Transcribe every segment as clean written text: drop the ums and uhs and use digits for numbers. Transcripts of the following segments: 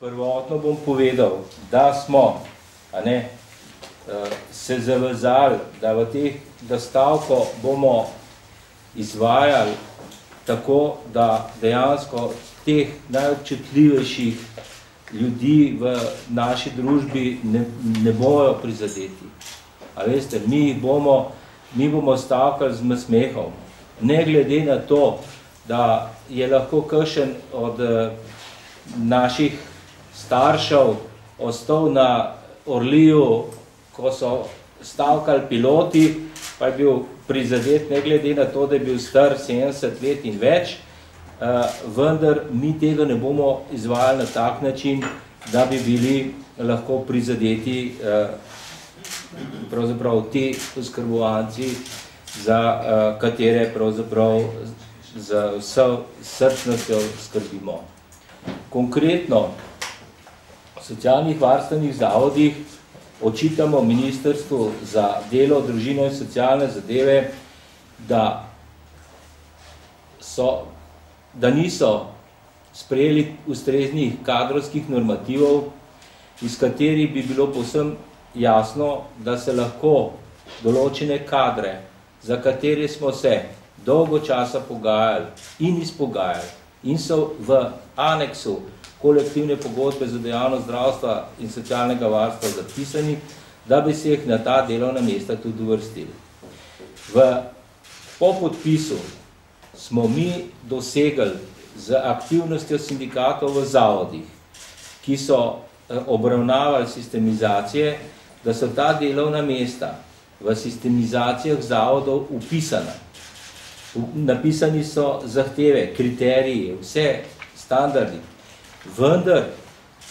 Prvotno bom povedal, da smo se zavezali, da stavko bomo izvajali tako, da dejansko teh najobčutljivejših ljudi v naši družbi ne bojo prizadeti. A veste, mi bomo stavkali z nasmehom. Ne glede na to, da je lahko kakšen od naših staršev ostal na Orliju, ko so stavkali piloti, pa je bil prizadet, ne glede na to, da je bil star 70 let in več, vendar mi tega ne bomo izvajali na tak način, da bi bili lahko prizadeti pravzaprav ti oskrbovanci, za katere pravzaprav z vso srčnostjo skrbimo. Konkretno, v socialnih varstvenih zavodih očitamo Ministrstvu za delo, družino in socialne zadeve, da niso sprejeli ustreznih kadrovskih normativov, iz katerih bi bilo povsem jasno, da se lahko določene kadre, za katere smo se dolgo časa pogajali in izpogajali in so v aneksu kolektivne pogodbe za dejavnost zdravstva in socialnega varstva zapisani, da bi se jih na ta delovna mesta tudi uvrstili. Po podpisu smo mi dosegli z aktivnostjo sindikatov v zavodih, ki so obravnavali sistemizacije, da so ta delovna mesta v sistemizacijah zavodov upisana. Napisani so zahteve, kriteriji, vse standardi. Vendar,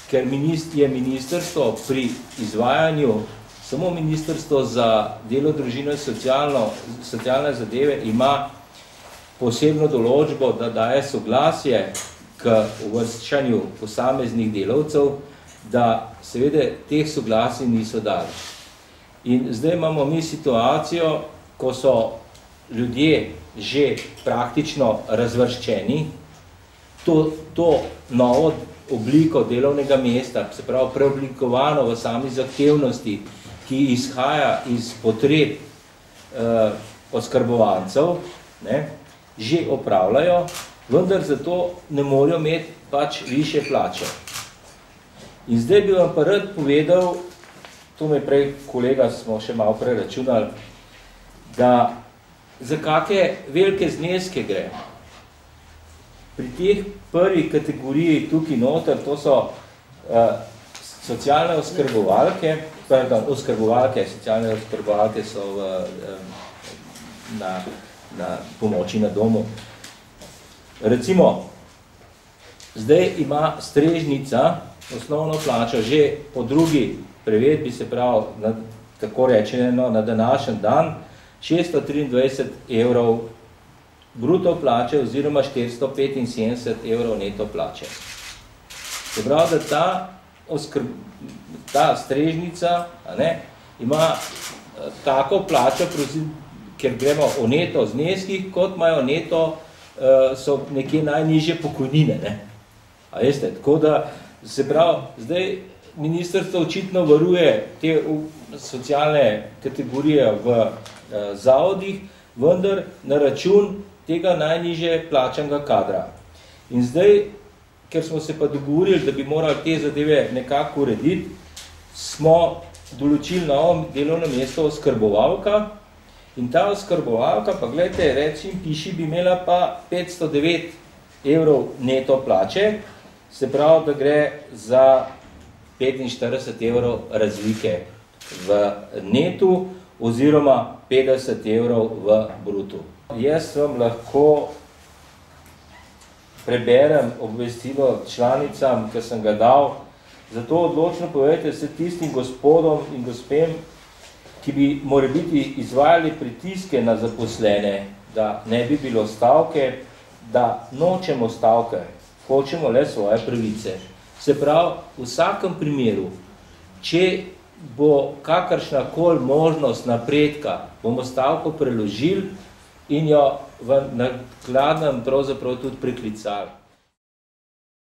ker je ministrstvo pri izvajanju, samo Ministrstvo za delo, družino in socialne zadeve ima posebno določbo, da daje soglasje k uvrščanju posameznih delavcev, da seveda teh soglasij niso dali. In zdaj imamo mi situacijo, ko so ljudje že praktično razvrščeni, to novo obliko delovnega mesta, se pravi preoblikovano v sami zahtevnosti, ki izhaja iz potreb oskrbovancev, že opravljajo, vendar zato ne morajo imeti pač višje plače. In zdaj bi vam pa rad povedal, to me prej kolega smo še malo preračunali, da za kakšne velike zneske gre. Pri teh prvi kategoriji tukaj noter, to so socialne oskrbovalke, socialne oskrbovalke so na pomoči na domu. Recimo, zdaj ima strežnica osnovno plačo že po drugi prevedbi, se pravi, tako rečeno, na današnji dan, 623 evrov bruto plače oziroma 475 evrov neto plače. Se pravi, da ta strežnica ima tako plačo, ker gremo o neto zneskih, kot imajo neto, so nekje najnižje pokojnine. A veste, tako da, se pravi, zdaj ministrstvo očitno varuje te socialne kategorije v zavodih, vendar na račun tega najnižje plačanega kadra. In zdaj, ker smo se pa dogovorili, da bi morali te zadeve nekako urediti, smo določili novo delovno mesto oskrbovalka in ta oskrbovalka, pa gledajte, recimo piši, bi imela pa 509 evrov neto plače, se pravi, da gre za 45 evrov razlike v netu oziroma 50 evrov v brutu. Jaz vam lahko preberem obvestilo članicam, ki sem ga dal, zato odločno povedajte se tistim gospodom in gospem, ki bi morebiti izvajali pritiske na zaposlene, da ne bi bilo stavke, da nočemo stavke, hočemo le svoje pravice. Se pravi, v vsakem primeru, če bo kakršnakoli možnost napredka, bomo stavko preložili in jo v nakladnem pravzaprav tudi preklicali.